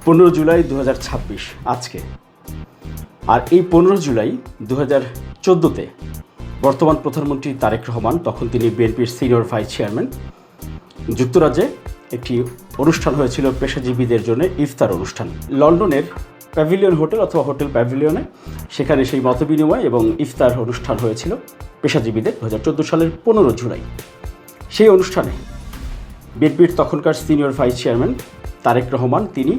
15 জুলাই 2026 আজকে। আর এই 15 জুলাই 2014-তে বর্তমান প্রধানমন্ত্রী তারেক রহমান, তখন তিনি বিএনপির সিনিয়র ভাইস চেয়ারম্যান, যুক্তরাজ্যে একটি অনুষ্ঠান হয়েছিল পেশাজীবীদের জন্য, ইফতার অনুষ্ঠান, লন্ডনের প্যাভিলিয়ন হোটেল অথবা হোটেল প্যাভিলিয়নে। সেখানে সেই মতবিনিময় এবং ইফতার অনুষ্ঠান হয়েছিল পেশাজীবীদের 2014 সালের 15 জুলাই। সেই অনুষ্ঠানে বিএনপির তখনকার senior vice chairman Tarique Rahman তিনি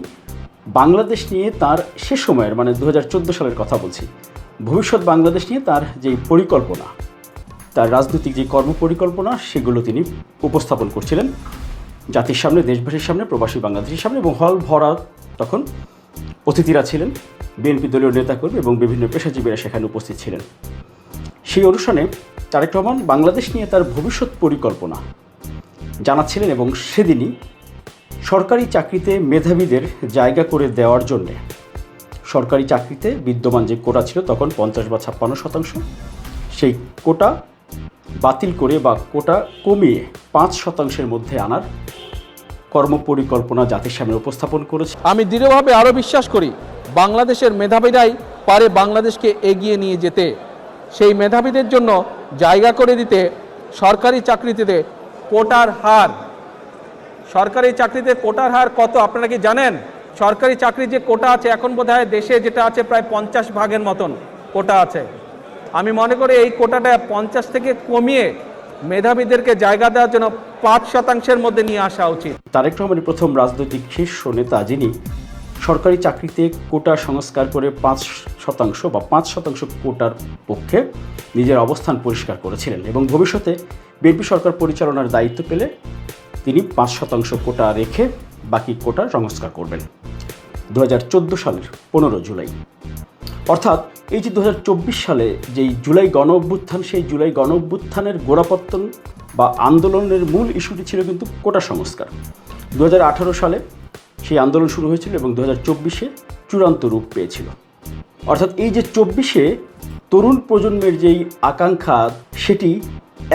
বাংলাদেশ নিয়ে তার সে সময়ের, মানে 2014 সালের কথা বলছি, ভবিষ্যৎ বাংলাদেশ নিয়ে তার যে পরিকল্পনা, তার রাজনৈতিক যে কর্মপরিকল্পনা, সেগুলো তিনি উপস্থাপন করছিলেন জাতির সামনে, দেশবাসীর সামনে, প্রবাসী বাংলাদেশের সামনে। এবং হল ভরা তখন অতিথিরা ছিলেন, বিএনপি দলীয় নেতাকর্মী এবং বিভিন্ন পেশাজীবীরা সেখানে উপস্থিত ছিলেন। সেই অনুষ্ঠানে তারেক রহমান বাংলাদেশ নিয়ে তার ভবিষ্যৎ পরিকল্পনা জানাচ্ছিলেন এবং সেদিনই সরকারি চাকরিতে মেধাবীদের জায়গা করে দেওয়ার জন্যে সরকারি চাকরিতে বিদ্যমান যে কোটা ছিল তখন 50 বা 56%, সেই কোটা বাতিল করে বা কোটা কমিয়ে 5% মধ্যে আনার কর্মপরিকল্পনা জাতির সামনে উপস্থাপন করেছে। আমি দৃঢ়ভাবে আরও বিশ্বাস করি বাংলাদেশের মেধাবীরাই পারে বাংলাদেশকে এগিয়ে নিয়ে যেতে। সেই মেধাবীদের জন্য জায়গা করে দিতে সরকারি চাকরিতে কোটার হার, সরকারি চাকরিতে কোটার হার কত আপনারা কি জানেন? সরকারি চাকরির যে কোটা আছে এখন বোধহয় দেশে যেটা আছে প্রায় 50% মতন কোটা আছে। আমি মনে করি এই কোটাটা 50 থেকে কমিয়ে মেধাবীদেরকে জায়গা দেওয়ার জন্য 5% মধ্যে নিয়ে আসা উচিত। তারেক রহমানের প্রথম রাজনৈতিক শীর্ষ নেতা যিনি সরকারি চাকরিতে কোটা সংস্কার করে 5% বা 5% কোটার পক্ষে নিজের অবস্থান পরিষ্কার করেছিলেন এবং ভবিষ্যতে বিএনপি সরকার পরিচালনার দায়িত্ব পেলে তিনি 5% কোটা রেখে বাকি কোটা সংস্কার করবেন 2014 সালের 15 জুলাই। অর্থাৎ এই যে 2024 সালে যেই জুলাই গণ অভ্যুত্থান, সেই জুলাই গণ অভ্যুত্থানের গোড়াপত্তন বা আন্দোলনের মূল ইস্যুটি ছিল কিন্তু কোটা সংস্কার। 2018 সালে সেই আন্দোলন শুরু হয়েছিল এবং 2024-এ চূড়ান্ত রূপ পেয়েছিল। অর্থাৎ এই যে 24-এ তরুণ প্রজন্মের যেই আকাঙ্ক্ষা, সেটি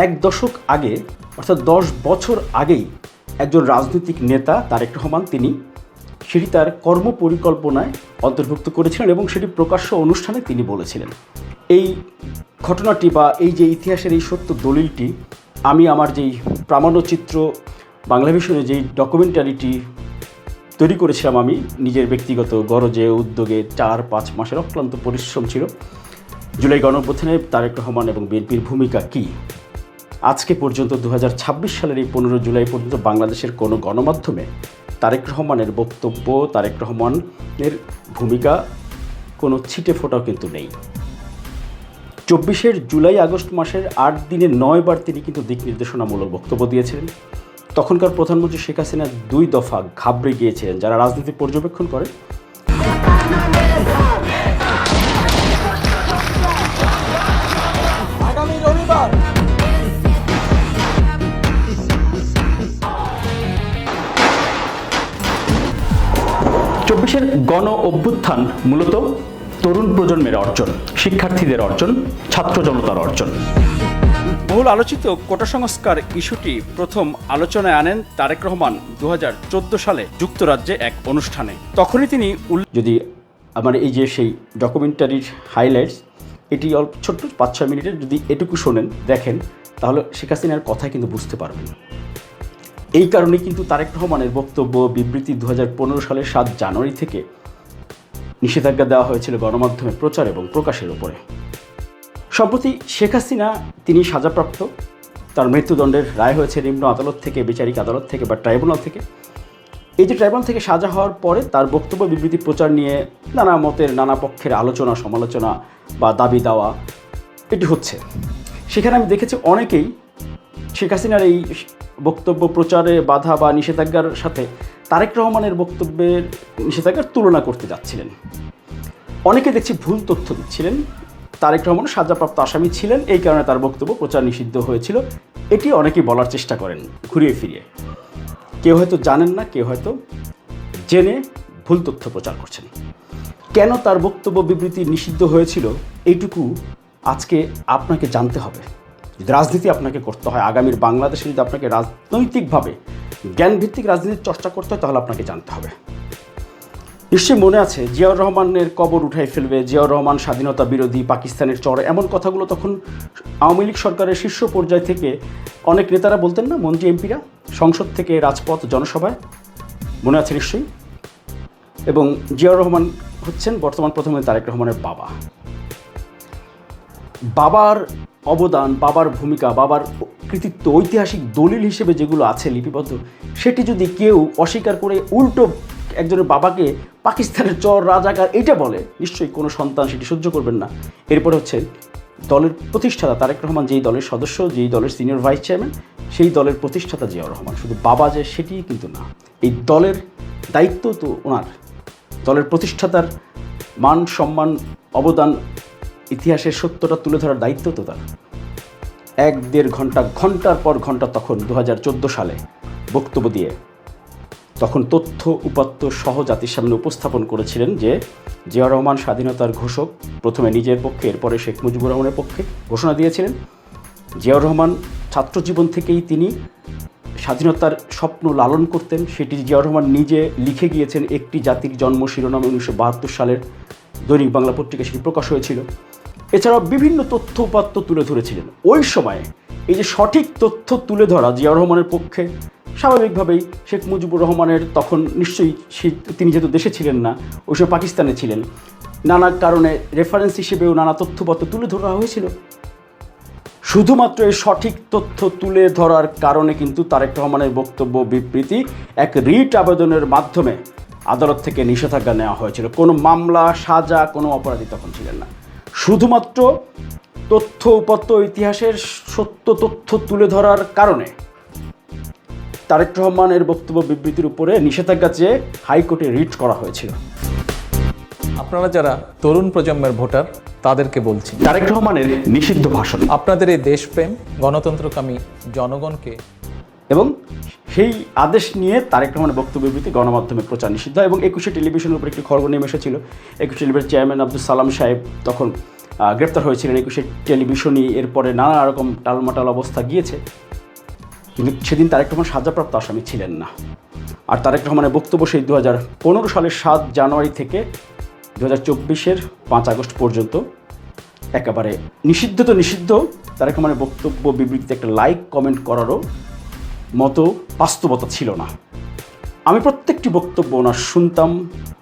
এক দশক আগে, অর্থাৎ 10 বছর আগেই একজন রাজনৈতিক নেতা তারেক রহমান তিনি সেটি তার কর্মপরিকল্পনায় অন্তর্ভুক্ত করেছিলেন এবং সেটি প্রকাশ্য অনুষ্ঠানে তিনি বলেছিলেন। এই ঘটনাটি বা এই যে ইতিহাসের এই সত্য দলিলটি আমি আমার যেই প্রামাণ্যচিত্র বাংলাভিশনে যেই ডকুমেন্টারিটি তৈরি করেছিলাম, আমি নিজের ব্যক্তিগত গরজে উদ্যোগে 4-5 মাসের অক্লান্ত পরিশ্রম ছিল। জুলাই গণঅভ্যুত্থানে তারেক রহমান এবং বিএনপির ভূমিকা কী, আজকে পর্যন্ত 2026 সালের এই 15 জুলাই পর্যন্ত বাংলাদেশের কোনো গণমাধ্যমে তারেক রহমানের বক্তব্য, তারেক রহমানের ভূমিকা কোনো ছিটে ফোটাও কিন্তু নেই। 24 জুলাই আগস্ট মাসের 8 দিনে 9 বার তিনি কিন্তু দিক নির্দেশনামূলক বক্তব্য দিয়েছিলেন। তখনকার প্রধানমন্ত্রী শেখ হাসিনা 2 দফা ঘাবড়ে গিয়েছিলেন। যারা রাজনীতি পর্যবেক্ষণ করে আগামী রবিবার 24-এর গণ অভ্যুত্থান মূলত তরুণ প্রজন্মের অর্জন, শিক্ষার্থীদের অর্জন, ছাত্র জনতার অর্জন। বহুল আলোচিত কোটা সংস্কার ইস্যুটি প্রথম আলোচনায় আনেন তারেক রহমান 2014 সালে যুক্তরাজ্যে এক অনুষ্ঠানে। তখনই তিনি যদি আমার এই যে সেই ডকুমেন্টারির হাইলাইটস, এটি অল্প ছোট্ট 5-6 মিনিটের, যদি এটুকু শোনেন, দেখেন, তাহলে শেখ হাসিনার কথা কিন্তু বুঝতে পারবেন। এই কারণে কিন্তু তারেক রহমানের বক্তব্য বিবৃতি 2015 সালের 7 জানুয়ারি থেকে নিষেধাজ্ঞা দেওয়া হয়েছিল গণমাধ্যমে প্রচার এবং প্রকাশের উপরে। সম্প্রতি শেখ হাসিনা তিনি সাজাপ্রাপ্ত, তার মৃত্যুদণ্ডের রায় হয়েছে নিম্ন আদালত থেকে, বিচারিক আদালত থেকে বা ট্রাইব্যুনাল থেকে। এই যে ট্রাইব্যুনাল থেকে সাজা হওয়ার পরে তার বক্তব্য বিবৃতি প্রচার নিয়ে নানা মতের, নানা পক্ষের আলোচনা, সমালোচনা বা দাবি দেওয়া এটি হচ্ছে। সেখানে আমি দেখেছি অনেকেই শেখ হাসিনার এই বক্তব্য প্রচারে বাধা বা নিষেধাজ্ঞার সাথে তারেক রহমানের বক্তব্যের নিষেধাজ্ঞার তুলনা করতে যাচ্ছিলেন। অনেকে দেখছি ভুল তথ্য দিচ্ছিলেন। তারেক রহমান সাজাপ্রাপ্ত আসামি ছিলেন, এই কারণে তার বক্তব্য প্রচার নিষিদ্ধ হয়েছিল, এটি অনেকেই বলার চেষ্টা করেন ঘুরিয়ে ফিরিয়ে। কেউ হয়তো জানেন না, কেউ হয়তো জেনে ভুল তথ্য প্রচার করছেন। কেন তার বক্তব্য বিবৃতি নিষিদ্ধ হয়েছিল, এইটুকু আজকে আপনাকে জানতে হবে। যদি রাজনীতি আপনাকে করতে হয়, আগামীর বাংলাদেশে যদি আপনাকে রাজনৈতিকভাবে জ্ঞানভিত্তিক রাজনীতির চর্চা করতে হয়, তাহলে আপনাকে জানতে হবে। নিশ্চয়ই মনে আছে জিয়াউর রহমানের কবর উঠাই ফেলবে, জিয়াউর রহমান স্বাধীনতা বিরোধী, পাকিস্তানের চর, এমন কথাগুলো তখন আওয়ামী লীগ সরকারের শীর্ষ পর্যায় থেকে অনেক নেতারা বলতেন না, মন্ত্রী এমপিরা, সংসদ থেকে রাজপথ জনসভায়, মনে আছে নিশ্চয়ই। এবং জিয়াউর রহমান হচ্ছেন বর্তমান প্রধানমন্ত্রী তারেক রহমানের বাবা। বাবার অবদান, বাবার ভূমিকা, বাবার কৃতিত্ব ঐতিহাসিক দলিল হিসেবে যেগুলো আছে লিপিবদ্ধ, সেটি যদি কেউ অস্বীকার করে উল্টো একজনের বাবাকে পাকিস্তানের চর, রাজাকার এটা বলে, নিশ্চয়ই কোনো সন্তান সেটি সহ্য করবেন না। এরপরে হচ্ছে দলের প্রতিষ্ঠাতা তারেক রহমান, যেই দলের সদস্য, যেই দলের সিনিয়র ভাইস চেয়ারম্যান, সেই দলের প্রতিষ্ঠাতা জিয়াউর রহমান। শুধু বাবা যে সেটিই কিন্তু না, এই দলের দায়িত্ব তো ওনার, দলের প্রতিষ্ঠাতার মান সম্মান অবদান ইতিহাসের সত্যটা তুলে ধরার দায়িত্ব তো তার। 1-1.5 ঘন্টা, ঘন্টার পর ঘন্টা তখন 2014 সালে বক্তব্য দিয়ে তখন তথ্য উপাত্ত সহ জাতির সামনে উপস্থাপন করেছিলেন যে জিয়াউর রহমান স্বাধীনতার ঘোষক, প্রথমে নিজের পক্ষে, এরপরে শেখ মুজিবুর রহমানের পক্ষে ঘোষণা দিয়েছিলেন। জিয়াউর রহমান ছাত্রজীবন থেকেই তিনি স্বাধীনতার স্বপ্ন লালন করতেন, সেটি জিয়াউর রহমান নিজে লিখে গিয়েছেন। একটি জাতির জন্ম শিরোনামে 1972 সালের দৈনিক বাংলা পত্রিকা সেটি প্রকাশ হয়েছিল। এছাড়াও বিভিন্ন তথ্য উপাত্ত তুলে ধরেছিলেন। ওই সময়ে এই যে সঠিক তথ্য তুলে ধরা জিয়াউর রহমানের পক্ষে, স্বাভাবিকভাবেই শেখ মুজিবুর রহমানের তখন নিশ্চয়ই তিনি যেহেতু দেশে ছিলেন না, ওই সময় পাকিস্তানে ছিলেন, নানা কারণে রেফারেন্স হিসেবেও নানা তথ্যপত্র তুলে ধরা হয়েছিল। শুধুমাত্র এই সঠিক তথ্য তুলে ধরার কারণে কিন্তু তারেক রহমানের বক্তব্য বিবৃতি এক রিট আবেদনের মাধ্যমে আদালত থেকে নিষেধাজ্ঞা নেওয়া হয়েছিল। কোনো মামলা, সাজা, কোনো অপরাধী তখন ছিলেন না। শুধুমাত্র তথ্য উপাত্ত, ইতিহাসের সত্য তথ্য তুলে ধরার কারণে তারেক রহমানের বক্তব্য বিবৃতির উপরে নিষেধাজ্ঞা চেয়ে হাইকোর্টে রিট করা হয়েছিল। আপনারা যারা তরুণ প্রজন্মের ভোটার তাদেরকে বলছি, তারেক রহমানের নিষিদ্ধ ভাষণ আপনাদের এই দেশপ্রেম, গণতন্ত্রকামী জনগণকে এবং সেই আদেশ নিয়ে তারেক রহমানের বক্তব্য বিবৃতি গণমাধ্যমে প্রচার নিষিদ্ধ। এবং 21 টেলিভিশনের উপর একটি খবর নেমে এসেছিল। 21 টেলিভিশনের চেয়ারম্যান আব্দুল সালাম সাহেব তখন গ্রেপ্তার হয়েছিলেন। 21 টেলিভিশনই এরপরে নানা রকম টালমাটাল অবস্থা গিয়েছে, কিন্তু সেদিন তারেক রহমান সাজাপ্রাপ্ত আসামি ছিলেন না। আর তারেক রহমানের বক্তব্য সেই 2015 সালের 7 জানুয়ারি থেকে 2024-এর 5 আগস্ট পর্যন্ত একেবারে নিষিদ্ধ। তো নিষিদ্ধ, তারেক রহমানের বক্তব্য বিবৃতিতে একটা লাইক কমেন্ট করারও মতো বাস্তবতা ছিল না। আমি প্রত্যেকটি বক্তব্য ওনার শুনতাম,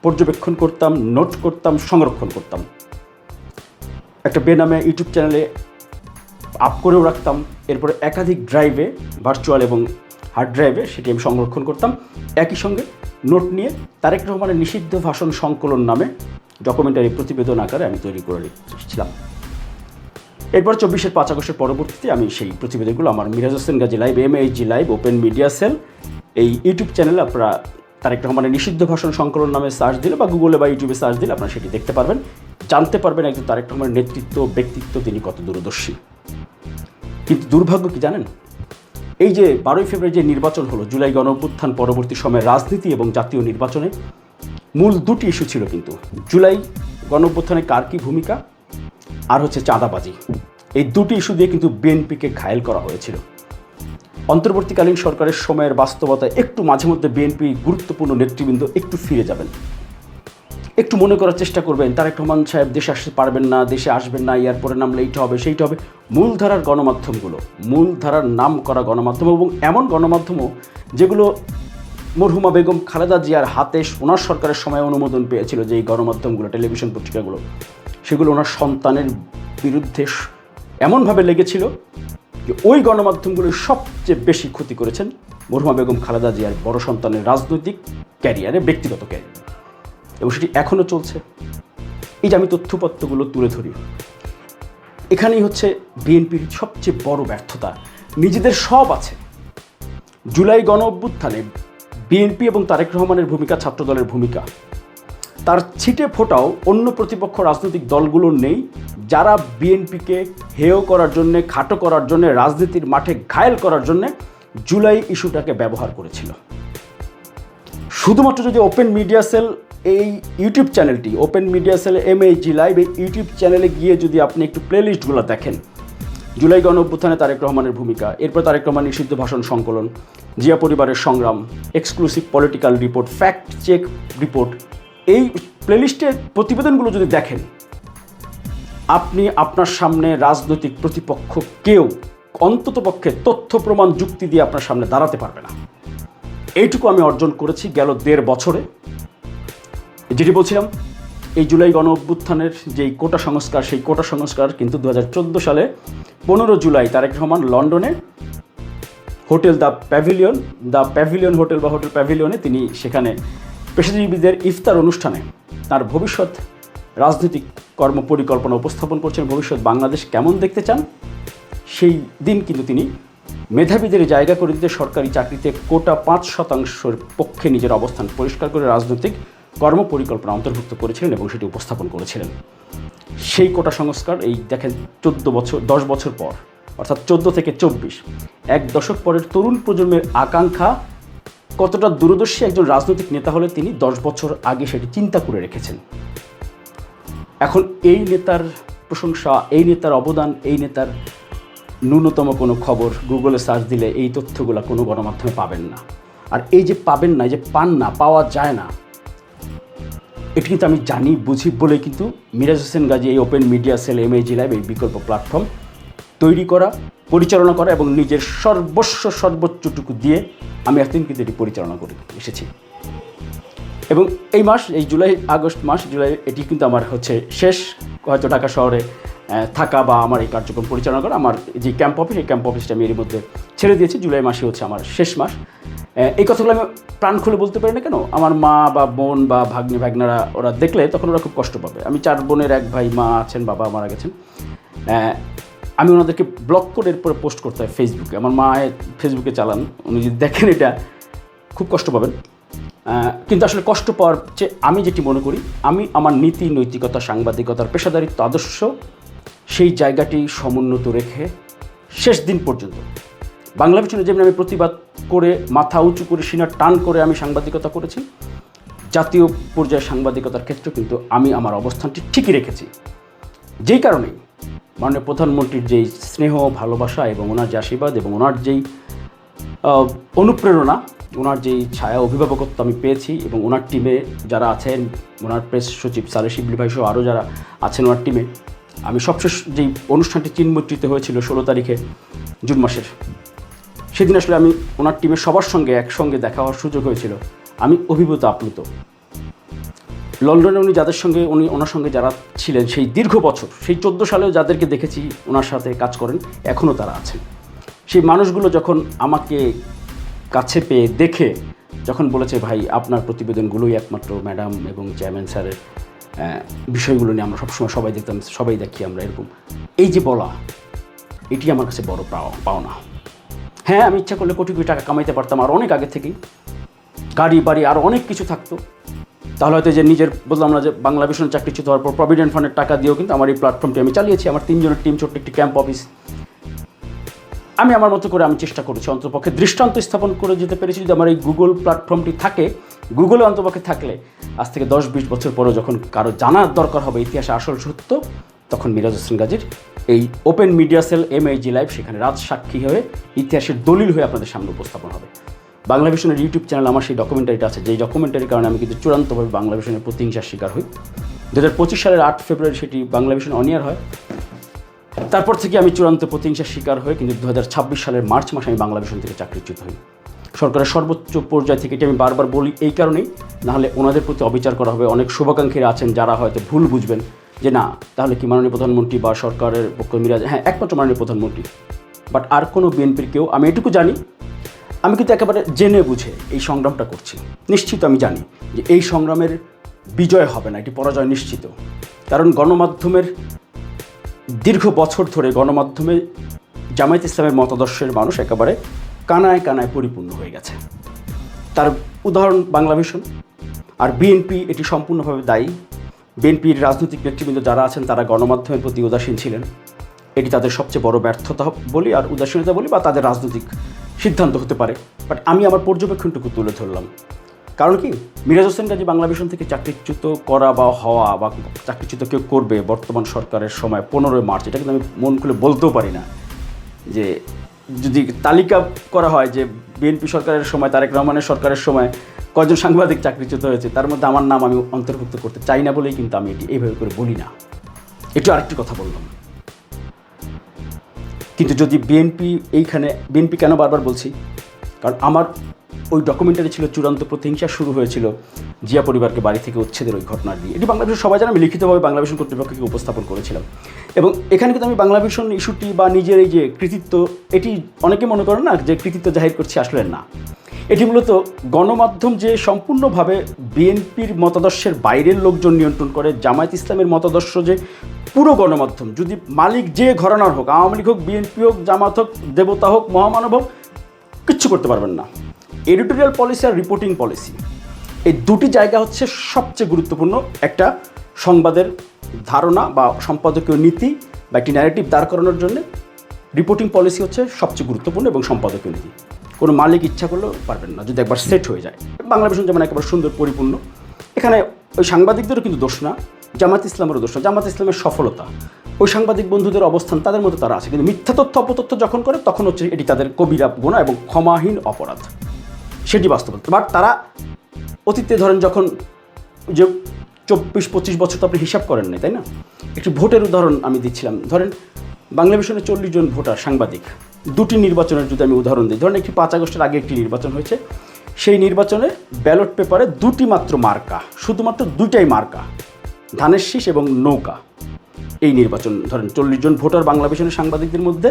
পর্যবেক্ষণ করতাম, নোট করতাম, সংরক্ষণ করতাম। একটা বেনামে ইউটিউব চ্যানেলে আপ করেও রাখতাম। এরপরে একাধিক ড্রাইভে, ভার্চুয়াল এবং হার্ড ড্রাইভে সেটি আমি সংরক্ষণ করতাম। একই সঙ্গে নোট নিয়ে তারেক রহমানের নিষিদ্ধ ভাষণ সংকলন নামে ডকুমেন্টারি প্রতিবেদন আকারে আমি তৈরি করে রেখেছিলাম। এরপর 24-এর 5 আগস্টের পরবর্তীতে আমি সেই প্রতিবেদনগুলো আমার Miraj Hossain Gazi live, MAG live, open media cell এই ইউটিউব চ্যানেলে আপনারা তারেক রহমানের নিষিদ্ধ ভাষণ সংকলন নামে সার্চ দিলে বা গুগলে বা ইউটিউবে সার্চ দিলে আপনারা সেটি দেখতে পারবেন, জানতে পারবেন একজন তারেক রহমানের নেতৃত্ব, ব্যক্তিত্ব তিনি কত দূরদর্শী। কিন্তু দুর্ভাগ্য কি জানেন, এই যে 12ই ফেব্রুয়ারি যে নির্বাচন হলো, জুলাই গণঅভ্যুত্থান পরবর্তী সময়ে রাজনীতি এবং জাতীয় নির্বাচনে মূল দুটি ইস্যু ছিল। কিন্তু জুলাই গণঅভ্যুত্থানে কার কী ভূমিকা আর হচ্ছে চাঁদাবাজি, এই দুটি ইস্যু দিয়ে কিন্তু বিএনপিকে ঘায়েল করা হয়েছিল। অন্তর্বর্তীকালীন সরকারের সময়ের বাস্তবতায় একটু মাঝে মধ্যে বিএনপি গুরুত্বপূর্ণ নেতৃবৃন্দ একটু ফিরে যাবেন, একটু মনে করার চেষ্টা করবেন তারেক রহমান সাহেব দেশে আসতে পারবেন না, দেশে আসবেন না, এয়ারপোর্টে নামলে এইটা হবে সেইটা হবে। মূলধারার গণমাধ্যমগুলো, মূলধারার নাম করা গণমাধ্যম এবং এমন গণমাধ্যমও যেগুলো মরহুমা বেগম খালেদা জিয়ার হাতে ওনার সরকারের সময় অনুমোদন পেয়েছিল, যে এই গণমাধ্যমগুলো, টেলিভিশন পত্রিকাগুলো, সেগুলো ওনার সন্তানের বিরুদ্ধে এমনভাবে লেগেছিল যে ওই গণমাধ্যমগুলো সবচেয়ে বেশি ক্ষতি করেছেন মরহুমা বেগম খালেদা জিয়ার বড় সন্তানের রাজনৈতিক ক্যারিয়ারে, ব্যক্তিগত ক্যারিয়ারে, এবং সেটি এখনও চলছে। এই যে আমি তথ্যপত্রগুলো তুলে ধরি, এখানেই হচ্ছে বিএনপির সবচেয়ে বড় ব্যর্থতা। নিজেদের সব আছে, জুলাই গণ অভ্যুত্থানে বিএনপি এবং তারেক রহমানের ভূমিকা, ছাত্রদলের ভূমিকা, তার ছিটে ফোটাও অন্য প্রতিপক্ষ রাজনৈতিক দলগুলোর নেই, যারা বিএনপিকে হেয় করার জন্যে, খাটো করার জন্যে, রাজনীতির মাঠে ঘায়েল করার জন্যে জুলাই ইস্যুটাকে ব্যবহার করেছিল। শুধুমাত্র যদি ওপেন মিডিয়া সেল এই ইউটিউব চ্যানেলটি, open media sell MAG live, এই ইউটিউব চ্যানেলে গিয়ে যদি আপনি একটু প্লেলিস্টগুলো দেখেন, জুলাই গণ অভ্যুত্থানে তারেক রহমানের ভূমিকা, এরপর তারেক রহমান নিষিদ্ধ ভাষণ সংকলন, জিয়া পরিবারের সংগ্রাম, exclusive political report, fact check report, এই প্লেলিস্টের প্রতিবেদনগুলো যদি দেখেন, আপনি আপনার সামনে রাজনৈতিক প্রতিপক্ষ কেউ অন্ততপক্ষে তথ্য প্রমাণ যুক্তি দিয়ে আপনার সামনে দাঁড়াতে পারবে না। এইটুকু আমি অর্জন করেছি গেল 1.5 বছরে। যেটি বলছিলাম, এই জুলাই গণ অভ্যুত্থানের যেই কোটা সংস্কার, সেই কোটা সংস্কার কিন্তু 2014 সালে 15 জুলাই তারেক রহমান লন্ডনে হোটেল দ্য প্যাভিলিয়ন হোটেল বা হোটেল প্যাভিলিয়নে তিনি সেখানে পেশাজীবীদের ইফতার অনুষ্ঠানে তার ভবিষ্যৎ রাজনৈতিক কর্মপরিকল্পনা উপস্থাপন করছেন, ভবিষ্যৎ বাংলাদেশ কেমন দেখতে চান। সেই দিন কিন্তু তিনি মেধাবীদের জায়গা করে দিতে সরকারি চাকরিতে কোটা 5% পক্ষে নিজের অবস্থান পরিষ্কার করে রাজনৈতিক কর্মপরিকল্পনা অন্তর্ভুক্ত করেছিলেন এবং সেটি উপস্থাপন করেছিলেন। সেই কোটা সংস্কার এই দেখেন 10 বছর পর, অর্থাৎ 14 থেকে 24, 1 দশক পরের তরুণ প্রজন্মের আকাঙ্ক্ষা কতটা দূরদর্শী একজন রাজনৈতিক নেতা হলে তিনি 10 বছর আগে সেটি চিন্তা করে রেখেছেন। এখন এই নেতার প্রশংসা, এই নেতার অবদান, এই নেতার ন্যূনতম কোনো খবর গুগলে সার্চ দিলে এই তথ্যগুলো কোনো গণমাধ্যমে পাবেন না। আর এই যে পাবেন না, এই যে পান না, পাওয়া যায় না, এটি কিন্তু আমি জানি, বুঝি বলেই কিন্তু মিরাজ হোসেন গাজী এই open media sell MAG live এই বিকল্প প্ল্যাটফর্ম তৈরি করা, পরিচালনা করা এবং নিজের সর্বোচ্চটুকু দিয়ে আমি এতদিন কিন্তু এটি পরিচালনা করে এসেছি। এবং এই মাস, এই আগস্ট মাস, এটি কিন্তু আমার হচ্ছে শেষ, হয়তো ঢাকা শহরে থাকা বা আমার এই কার্যক্রম পরিচালনা করা। আমার যে ক্যাম্প অফিস, এই ক্যাম্প অফিসটা আমি এর মধ্যে ছেড়ে দিয়েছি। জুলাই মাসে হচ্ছে আমার শেষ মাস। এই কথাগুলো আমি প্রাণ খুলে বলতে পারি না কেন, আমার মা বা বোন বা ভাগ্নারা ওরা দেখলে তখন ওরা খুব কষ্ট পাবে। আমি 4 বোনের 1 ভাই, মা আছেন, বাবা মারা গেছেন। আমি ওনাদেরকে ব্লক করে এরপরে পোস্ট করতে হয় ফেসবুকে। আমার মা ফেসবুকে চালান, উনি যদি দেখেন এটা খুব কষ্ট পাবেন। কিন্তু আসলে কষ্ট পাওয়ার চেয়ে আমি যেটি মনে করি, আমি আমার নীতি, নৈতিকতা, সাংবাদিকতার পেশাদারিত্ব, আদর্শ, সেই জায়গাটি সমুন্নত রেখে শেষ দিন পর্যন্ত বাংলা ভিশনে যেমন আমি প্রতিবাদ করে মাথা উঁচু করে সিনা টান করে আমি সাংবাদিকতা করেছি, জাতীয় পর্যায়ে সাংবাদিকতার ক্ষেত্রে কিন্তু আমি আমার অবস্থানটি ঠিকই রেখেছি। যেই কারণেই মাননীয় প্রধানমন্ত্রীর যেই স্নেহ, ভালোবাসা এবং ওনার যে আশীর্বাদ এবং ওনার যেই অনুপ্রেরণা, ওনার যেই ছায়া অভিভাবকত্ব আমি পেয়েছি এবং ওনার টিমে যারা আছেন, ওনার প্রেস সচিব সালে শিবলি ভাই সহ আরও যারা আছেন ওনার টিমে, আমি সবশেষ যেই অনুষ্ঠানটি চিন্ময়টিতে হয়েছিল 16 তারিখে জুন মাসের, সেদিন আসলে আমি ওনার টিমের সবার সঙ্গে একসঙ্গে দেখা হওয়ার সুযোগ হয়েছিল। আমি অভিভূত, আপ্লুত। লন্ডনে ওনার সঙ্গে যারা ছিলেন সেই দীর্ঘ বছর, সেই 14 সালেও যাদেরকে দেখেছি ওনার সাথে কাজ করেন, এখনও তারা আছেন। সেই মানুষগুলো যখন আমাকে কাছে পেয়ে দেখে যখন বলেছে, ভাই আপনার প্রতিবেদনগুলোই একমাত্র ম্যাডাম এবং চেয়ারম্যান স্যারের বিষয়গুলো নিয়ে আমরা সবসময় সবাই দেখতাম, সবাই দেখি আমরা, এরকম এই যে বলা, এটি আমার কাছে বড় পাওনা। হ্যাঁ, আমি ইচ্ছা করলে কোটি কোটি টাকা কামাইতে পারতাম আর অনেক আগে থেকেই, গাড়ি বাড়ি আরও অনেক কিছু থাকতো। তাহলে হয়তো যে নিজের, বললাম না যে বাংলা ভিশন চাকরিচ্যুত হওয়ার পর প্রভিডেন্ট ফান্ডের টাকা দিয়েও কিন্তু আমার এই প্ল্যাটফর্মটি আমি চালিয়েছি। আমার 3 জনের টিম, ছোট্ট একটি ক্যাম্প অফিস, আমি আমার মতো করে আমি চেষ্টা করেছি, অন্ততপক্ষে দৃষ্টান্ত স্থাপন করে যেতে পেরেছি। যদি আমার এই গুগল প্ল্যাটফর্মটি থাকে, গুগলে অন্ততপক্ষে থাকলে আজ থেকে 10-20 বছর পরেও যখন কারো জানার দরকার হবে ইতিহাসে আসল সত্য, তখন মিরাজ হোসেন গাজীর এই open media sell MAG live সেখানে রাজ সাক্ষী হয়ে ইতিহাসের দলিল হয়ে আপনাদের সামনে উপস্থাপন হবে। বাংলা ভিশনের ইউটিউব চ্যানেল আমার সেই ডকুমেন্টারিটা আছে, যেই ডকুমেন্টারির কারণে আমি কিন্তু চূড়ান্তভাবে বাংলা ভিশনের প্রতিহিংসার শিকার হই। 2025 সালের 8 ফেব্রুয়ারি সেটি বাংলা ভিশন অনিয়ার হয়। তারপর থেকে আমি চূড়ান্ত প্রতিহিংসার শিকার হয়ে কিন্তু 2026 সালের মার্চ মাসে আমি বাংলা ভিশন থেকে চাকরিচ্যুত হই। সরকারের সর্বোচ্চ পর্যায় থেকে, এটি আমি বারবার বলি এই কারণেই, নাহলে ওনাদের প্রতি অবিচার করা হবে। অনেক শুভাকাঙ্ক্ষীরা আছেন যারা হয়তো ভুল বুঝবেন যে না, তাহলে কি মাননীয় প্রধানমন্ত্রী বা সরকারের পক্ষ মিরাজ, হ্যাঁ একমাত্র মাননীয় প্রধানমন্ত্রী, বাট আর কোনো বিএনপির কেউ। আমি এটুকু জানি, আমি কিন্তু একেবারে জেনে বুঝে এই সংগ্রামটা করছি। নিশ্চিত আমি জানি যে এই সংগ্রামের বিজয় হবে না, এটি পরাজয় নিশ্চিত। কারণ গণমাধ্যমের দীর্ঘ বছর ধরে গণমাধ্যমে জামায়াত ইসলামের মতাদর্শের মানুষ একেবারে কানায় কানায় পরিপূর্ণ হয়ে গেছে। তার উদাহরণ বাংলা ভিশন। আর বিএনপি এটি সম্পূর্ণভাবে দায়ী। বিএনপির রাজনৈতিক নেতৃবৃন্দ যারা আছেন তারা গণমাধ্যমের প্রতি উদাসীন ছিলেন। এটি তাদের সবচেয়ে বড় ব্যর্থতা বলি, আর উদাসীনতা বলি, বা তাদের রাজনৈতিক সিদ্ধান্ত হতে পারে। বাট আমি আমার পর্যবেক্ষণটুকু তুলে ধরলাম। কারণ কি, মিরাজ হোসেন গাজী বাংলা ভিশন থেকে চাকরিচ্যুত করা বা হওয়া বা চাকরিচ্যুত কেউ করবে বর্তমান সরকারের সময় 15 মার্চ, এটা কিন্তু আমি মন খুলে বলতেও পারি না। যে যদি তালিকা করা হয় যে বিএনপি সরকারের সময়, তারেক রহমানের সরকারের সময় কয়জন সাংবাদিক চাকরিচ্যুত হয়েছে, তার মধ্যে আমার নাম আমি অন্তর্ভুক্ত করতে চাই না বলেই কিন্তু আমি এটি এইভাবে করে বলি না। একটু আরেকটি কথা বললাম, কিন্তু যদি বিএনপি কেন বারবার বলছি, কারণ আমার ওই ডকুমেন্টারি ছিল চূড়ান্ত প্রতিহিংসা শুরু হয়েছিল জিয়া পরিবারকে বাড়ি থেকে উচ্ছেদের ওই ঘটনা দিয়ে। এটি বাংলাদেশের সবাই জানে, আমি লিখিতভাবে বাংলাভিশন কর্তৃপক্ষকে উপস্থাপন করেছিলাম। এবং এখানে কিন্তু আমি বাংলাভিশন ইস্যুটি বা নিজের এই যে কৃতিত্ব, এটি অনেকে মনে করেন না যে কৃতিত্ব জাহির করছি, আসলে না। এটি মূলত গণমাধ্যম যে সম্পূর্ণভাবে বিএনপির মতাদর্শের বাইরের লোকজন নিয়ন্ত্রণ করে, জামায়াত ইসলামের মতাদর্শ যে পুরো গণমাধ্যম, যদি মালিক যে ঘরানার হোক, আওয়ামী লীগ হোক, বিএনপি হোক, জামাত হোক, দেবতা হোক, মহামানব হোক, কিচ্ছু করতে পারবেন না। এডিটোরিয়াল পলিসি আর রিপোর্টিং পলিসি, এই দুটি জায়গা হচ্ছে সবচেয়ে গুরুত্বপূর্ণ একটা সংবাদের ধারণা বা সম্পাদকীয় নীতি বা একটি ন্যারেটিভ দাঁড় করানোর জন্য। রিপোর্টিং পলিসি হচ্ছে সবচেয়ে গুরুত্বপূর্ণ এবং সম্পাদকীয় নীতি কোনো মালিক ইচ্ছা করলেও পারবেন না যদি একবার সেট হয়ে যায়। বাংলাভিশন যেমন একেবারে সুন্দর পরিপূর্ণ, এখানে ওই সাংবাদিকদেরও কিন্তু দোষ না, জামাত ইসলামেরও দোষ না। জামাত ইসলামের সফলতা, ওই সাংবাদিক বন্ধুদের অবস্থান তাদের মধ্যে তারা আছে, কিন্তু মিথ্যা তথ্য অপতথ্য যখন করে তখন হচ্ছে এটি তাদের কবিরা গুনাহ এবং ক্ষমাহীন অপরাধ, সেটি বাস্তবতা। বাট তারা অতীতে ধরেন যখন যে 24-25 বছর তো আপনি হিসাব করেন নাই, তাই না? একটি ভোটের উদাহরণ আমি দিচ্ছিলাম, ধরেন বাংলাভিশনে 40 জন ভোটার সাংবাদিক, দুটি নির্বাচনের যদি আমি উদাহরণ দিই, ধরেন একটি 5 আগস্টের আগে একটি নির্বাচন হয়েছে, সেই নির্বাচনে ব্যালট পেপারে দুটি মাত্র মার্কা, শুধুমাত্র দুইটাই মার্কা, ধানের শীষ এবং নৌকা। এই নির্বাচন ধরেন 40 জন ভোটার বাংলাভিশনের সাংবাদিকদের মধ্যে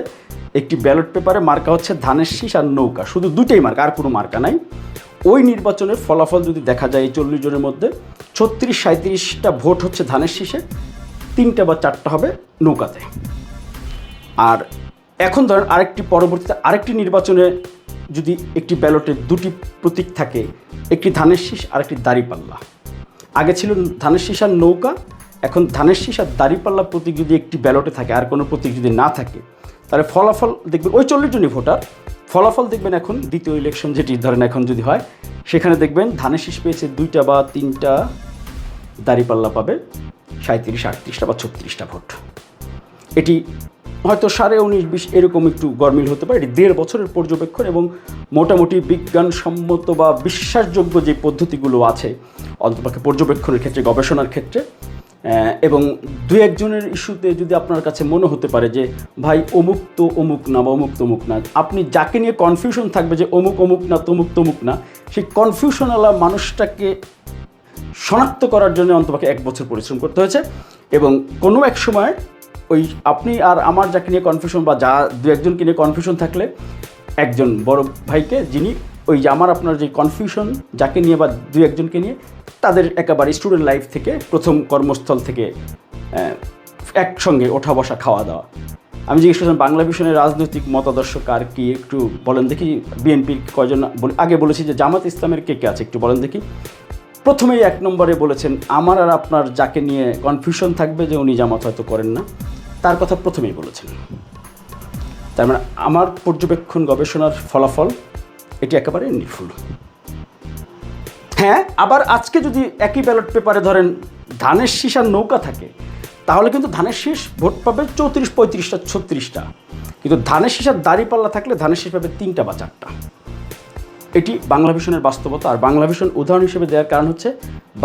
একটি ব্যালট পেপারে মার্কা হচ্ছে ধানের শীষ আর নৌকা, শুধু দুইটাই মার্কা, আর কোনো মার্কা নাই। ওই নির্বাচনের ফলাফল যদি দেখা যায় এই 40 জনের মধ্যে 36-37টা ভোট হচ্ছে ধানের শীষে, 3টা বা 4টা হবে নৌকাতে। আর এখন ধরেন পরবর্তীতে আরেকটি নির্বাচনে যদি একটি ব্যালটে দুটি প্রতীক থাকে, একটি ধানের শীষ আর একটি দাঁড়িপাল্লা, আগে ছিল ধানের শীষ আর নৌকা, এখন ধানের শীষ আর দাঁড়িপাল্লা প্রতীক যদি একটি ব্যালটে থাকে আর কোনো প্রতীক যদি না থাকে, তাহলে ফলাফল দেখবেন ওই 40 জনই ভোটার, ফলাফল দেখবেন এখন দ্বিতীয় ইলেকশন যেটি ধরেন এখন যদি হয়, সেখানে দেখবেন ধানের শীষ পেয়েছে 2টা বা 3টা, দাঁড়িপাল্লা পাবে 37-38টা বা 36টা ভোট। এটি হয়তো 19.5-20 এরকম একটু গরমিল হতে পারে। এটি 1.5 বছরের পর্যবেক্ষণ এবং মোটামুটি বিজ্ঞানসম্মত বা বিশ্বাসযোগ্য যে পদ্ধতিগুলো আছে অন্ততপক্ষে পর্যবেক্ষণের ক্ষেত্রে, গবেষণার ক্ষেত্রে, এবং 2-1 জনের ইস্যুতে যদি আপনার কাছে মনে হতে পারে যে ভাই অমুক তো অমুক না বা অমুক তমুক না, আপনি যাকে নিয়ে কনফিউশন থাকবে যে অমুক অমুক না তমুক তমুক না, সেই কনফিউশনওয়ালা মানুষটাকে শনাক্ত করার জন্য অন্ততপক্ষে 1 বছর পরিশ্রম করতে হয়েছে। এবং কোনো এক সময় ওই আপনি আর আমার যাকে নিয়ে কনফিউশন বা যা 2-1 জনকে নিয়ে কনফিউশন থাকলে, একজন বড় ভাইকে যিনি ওই যে আমার আপনার যে কনফিউশন যাকে নিয়ে বা 2-1 জনকে নিয়ে, তাদের একেবারে স্টুডেন্ট লাইফ থেকে প্রথম কর্মস্থল থেকে একসঙ্গে ওঠা বসা খাওয়া দাওয়া। আমি জিজ্ঞেস করছিলাম বাংলাভিশনের রাজনৈতিক মতাদর্শ কার কি, একটু বলেন দেখি। বিএনপির কয়জন, আগে বলেছি যে জামাত ইসলামের কে কে আছে একটু বলেন দেখি। প্রথমেই 1 নম্বরে বলেছেন আমার আর আপনার যাকে নিয়ে কনফিউশন থাকবে যে উনি জামাত হয়তো করেন না, তার কথা প্রথমেই বলেছেন। তার মানে আমার পর্যবেক্ষণ গবেষণার ফলাফল এটি একেবারে নির্ভুল। হ্যাঁ, আবার আজকে যদি একই ব্যালট পেপারে ধরেন ধানের শীষ আর নৌকা থাকে, তাহলে কিন্তু ধানের শীষ ভোট পাবে 34-35টা 36টা, কিন্তু ধানের শীষ আর দাঁড়িপাল্লা থাকলে ধানের শীষ পাবে 3টা বা 4টা। এটি বাংলাভিশনের বাস্তবতা। আর বাংলাভিশন উদাহরণ হিসেবে দেওয়ার কারণ হচ্ছে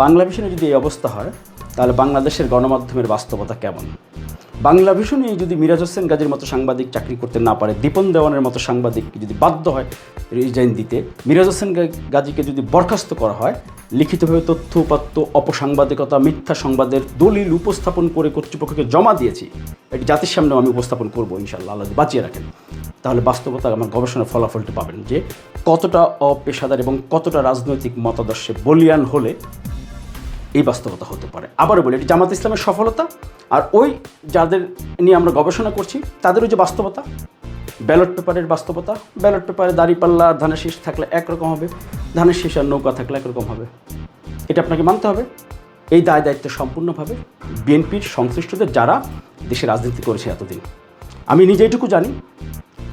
বাংলাভিশনে যদি এই অবস্থা হয় তাহলে বাংলাদেশের গণমাধ্যমের বাস্তবতা কেমন। বাংলাভিশনে যদি মিরাজ হোসেন গাজীর মতো সাংবাদিক চাকরি করতে না পারে, দীপন দেওয়ানের মতো সাংবাদিক যদি বাধ্য হয় রিজাইন দিতে, মিরাজ হোসেন গাজীকে যদি বরখাস্ত করা হয়, লিখিতভাবে তথ্য উপাত্ত, অপসাংবাদিকতা, মিথ্যা সংবাদের দলিল উপস্থাপন করে কর্তৃপক্ষকে জমা দিয়েছি, এটি জাতির সামনেও আমি উপস্থাপন করবো ইনশাআল্লাহ, আল্লাহ বাঁচিয়ে রাখেন, তাহলে বাস্তবতা আমার গবেষণার ফলাফলটি পাবেন যে কতটা অপেশাদার এবং কতটা রাজনৈতিক মতাদর্শে বলিয়ান হলে এই বাস্তবতা হতে পারে। আবারও বলি, এটি জামাত ইসলামের সফলতা। আর ওই যাদের নিয়ে আমরা গবেষণা করছি তাদেরও যে বাস্তবতা, ব্যালট পেপারের বাস্তবতা, ব্যালট পেপারে দাঁড়িপাল্লা ধানের শীষ থাকলে একরকম হবে, ধানের শীষ আর নৌকা থাকলে একরকম হবে। এটা আপনাকে মানতে হবে। এই দায় দায়িত্ব সম্পূর্ণভাবে বিএনপির সংশ্লিষ্টদের, যারা দেশে রাজনীতি করেছে এতদিন। আমি নিজে এইটুকু জানি,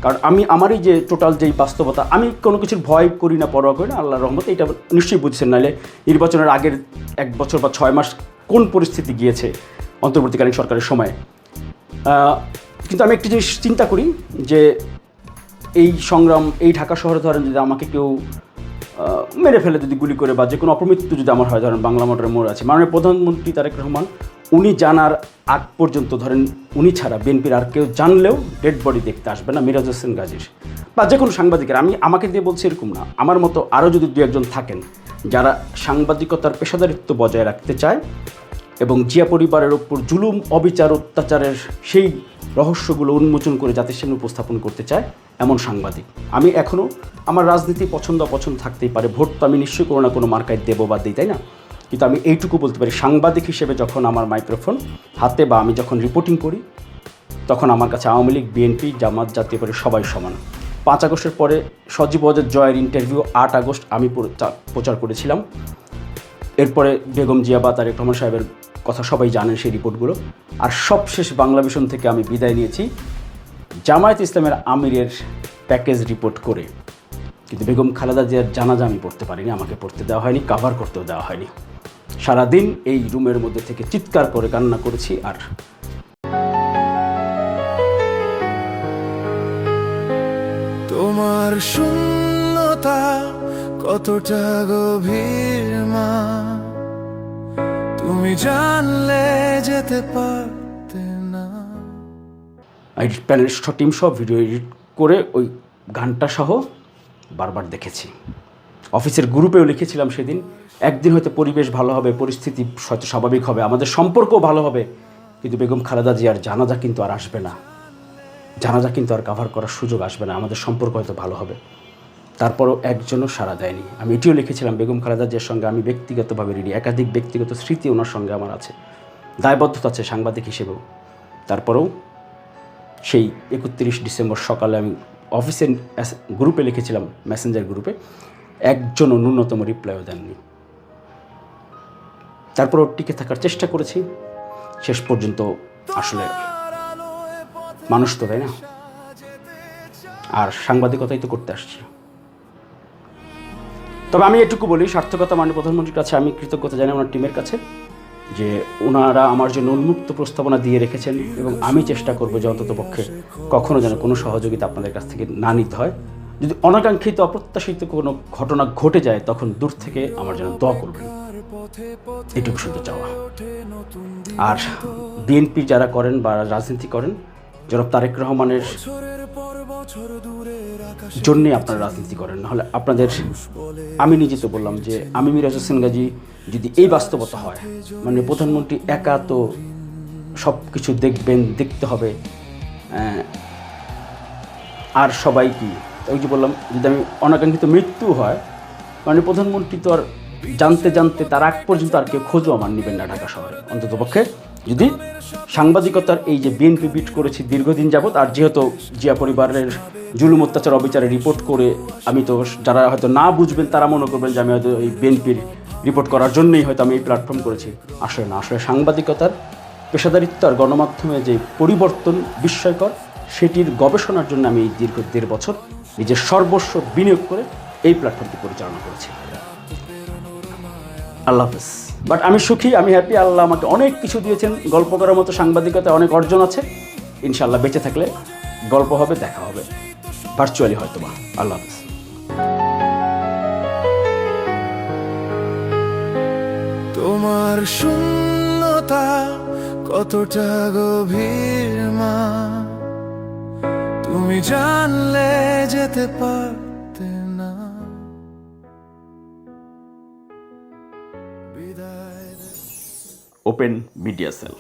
কারণ আমারই যে টোটাল যেই বাস্তবতা, আমি কোনো কিছুর ভয় করি না, পরোয়া করি না, আল্লাহর রহমতে এটা নিশ্চয়ই বুঝছেন। নাহলে নির্বাচনের আগের 1 বছর বা 6 মাস কোন পরিস্থিতি গিয়েছে অন্তর্বর্তীকালীন সরকারের সময়। কিন্তু আমি একটি জিনিস চিন্তা করি যে এই সংগ্রাম, এই ঢাকা শহরে ধরেন যদি আমাকে কেউ মেরে ফেলে যদি গুলি করে বা যে কোনো অপমৃত্যু যদি আমার হয়, ধরেন বাংলা মোটরে মোড় আছে, মাননীয় প্রধানমন্ত্রী তারেক রহমান উনি জানার আগ পর্যন্ত ধরেন উনি ছাড়া বিএনপির আর কেউ জানলেও ডেড বডি দেখতে আসবে না মিরাজ হোসেন গাজীর বা যে কোনো সাংবাদিকের। আমাকে দিয়ে বলছি এরকম না, আমার মতো আরও যদি দু একজন থাকেন যারা সাংবাদিকতার পেশাদারিত্ব বজায় রাখতে চায় এবং জিয়া পরিবারের ওপর জুলুম, অবিচার, অত্যাচারের সেই রহস্যগুলো উন্মোচন করে জাতির সামনে উপস্থাপন করতে চায় এমন সাংবাদিক। আমি এখনও আমার রাজনীতি পছন্দ অপছন্দ থাকতেই পারে, ভোট তো আমি নিশ্চয়ই কোনো না কোনো মার্কায় দেবো বা দিই, তাই না? কিন্তু আমি এইটুকু বলতে পারি, সাংবাদিক হিসেবে যখন আমার মাইক্রোফোন হাতে বা আমি যখন রিপোর্টিং করি, তখন আমার কাছে আওয়ামী লীগ, বিএনপি, জামাত, জাতীয় পার্টি সবাই সমান। 5 আগস্টের পরে সজীব ওয়াজেদ জয়ের ইন্টারভিউ 8 আগস্ট আমি প্রচার করেছিলাম। এরপরে বেগম জিয়া বা তারেক রহমান সাহেবের কথা সবাই জানেন, সেই রিপোর্টগুলো। আর সবশেষ বাংলা ভিশন থেকে আমি বিদায় নিয়েছি জামায়াত ইসলামের আমিরের প্যাকেজ রিপোর্ট করে। কিন্তু বেগম খালেদা জিয়ার জানাজা আমি পড়তে পারিনি, আমাকে পড়তে দেওয়া হয়নি, কাভার করতেও দেওয়া হয়নি। সারাদিন এই রুমের মধ্যে থেকে চিৎকার করে কান্না করেছি। আর তোমার শূন্যতা কতটা গভীর মা, তুমি জানলে যেতে পারতে না। এডিট প্যানেলিস্ট টিম সব ভিডিও এডিট করে ওই গানটা সহ বারবার দেখেছি। অফিসের গ্রুপেও লিখেছিলাম সেদিন, একদিন হয়তো পরিবেশ ভালো হবে, পরিস্থিতি হয়তো স্বাভাবিক হবে, আমাদের সম্পর্কও ভালো হবে, কিন্তু বেগম খালেদা জিয়ার জানাজা কিন্তু আর আসবে না, জানাজা কিন্তু আর কাভার করার সুযোগ আসবে না, আমাদের সম্পর্ক হয়তো ভালো হবে। তারপরও একজনও সাড়া দেয়নি। আমি এটিও লিখেছিলাম, বেগম খালেদা জিয়ার সঙ্গে আমি ব্যক্তিগতভাবে রেডি, একাধিক ব্যক্তিগত স্মৃতি ওনার সঙ্গে আমার আছে, দায়বদ্ধতা আছে সাংবাদিক হিসেবেও। তারপরেও সেই 31 ডিসেম্বর সকালে আমি অফিসের গ্রুপে লিখেছিলাম, মেসেঞ্জার গ্রুপে, একজনও ন্যূনতম রিপ্লাইও দেননি। তারপরও টিকে থাকার চেষ্টা করেছি শেষ পর্যন্ত। আসলে মানুষ তো, তাই না? আর সাংবাদিকতাই তো করতে আসছি। তবে আমি এটুকু বলি, সার্থকতা মাননীয় প্রধানমন্ত্রীর কাছে আমি কৃতজ্ঞতা জানাই, ওনার টিমের কাছে, যে ওনারা আমার জন্য উন্মুক্ত প্রস্তাবনা দিয়ে রেখেছেন এবং আমি চেষ্টা করবো যে অন্ততপক্ষে কখনো যেন কোনো সহযোগিতা আপনাদের কাছ থেকে না নিতে হয়। যদি অনাকাঙ্ক্ষিত অপ্রত্যাশিত কোনো ঘটনা ঘটে যায়, তখন দূর থেকে আমার জন্য দোয়া করবেন, এটুকু শুধু চাওয়া। আর বিএনপি যারা করেন বা রাজনীতি করেন, জনাব তারেক রহমানের জন্যে আপনারা রাজনীতি করেন, নাহলে আপনাদের, আমি নিজে তো বললাম যে আমি মিরাজ হোসেন গাজী যদি এই বাস্তবতা হয়, মানে প্রধানমন্ত্রী একা তো সব কিছু দেখতে হবে, আর সবাই কি, ওই যে বললাম, যদি আমি অনাকাঙ্ক্ষিত মৃত্যু হয়, মানে প্রধানমন্ত্রী তো আর জানতে জানতে তার আগ পর্যন্ত আর কেউ খোঁজও আমার নেবেন না ঢাকা শহরে। অন্ততপক্ষে যদি সাংবাদিকতার এই যে বিএনপি বিট করেছি দীর্ঘদিন যাবৎ, আর যেহেতু জিয়া পরিবারের জুলুম, অত্যাচার, অবিচারে রিপোর্ট করে, আমি তো, যারা হয়তো না বুঝবেন তারা মনে করবেন যে আমি হয়তো এই বিএনপির রিপোর্ট করার জন্যই হয়তো আমি এই প্ল্যাটফর্ম করেছি। আসলে না, আসলে সাংবাদিকতার পেশাদারিত্ব আর গণমাধ্যমে যে পরিবর্তন বিস্ময়কর, সেটির গবেষণার জন্য আমি এই দীর্ঘ 1.5 বছর নিজের সর্বস্ব বিনিয়োগ করে এই প্ল্যাটফর্মটি পরিচালনা করেছি। আল্লাহ হাফেজ। বাট আমি সুখী, আমি হ্যাপি, আল্লাহ আমাকে অনেক কিছু দিয়েছেন, গল্প করার মতো সাংবাদিকতায় অনেক অর্জন আছে। ইনশাআল্লাহ বেঁচে থাকলে গল্প হবে, দেখা হবে, ভার্চুয়ালি হয়তো বা। আল্লাহ হাফেজ। তোমার শূন্যতা কতটা গভীর মা, তুমি জানলে যেতে পারতে না। Open media sell.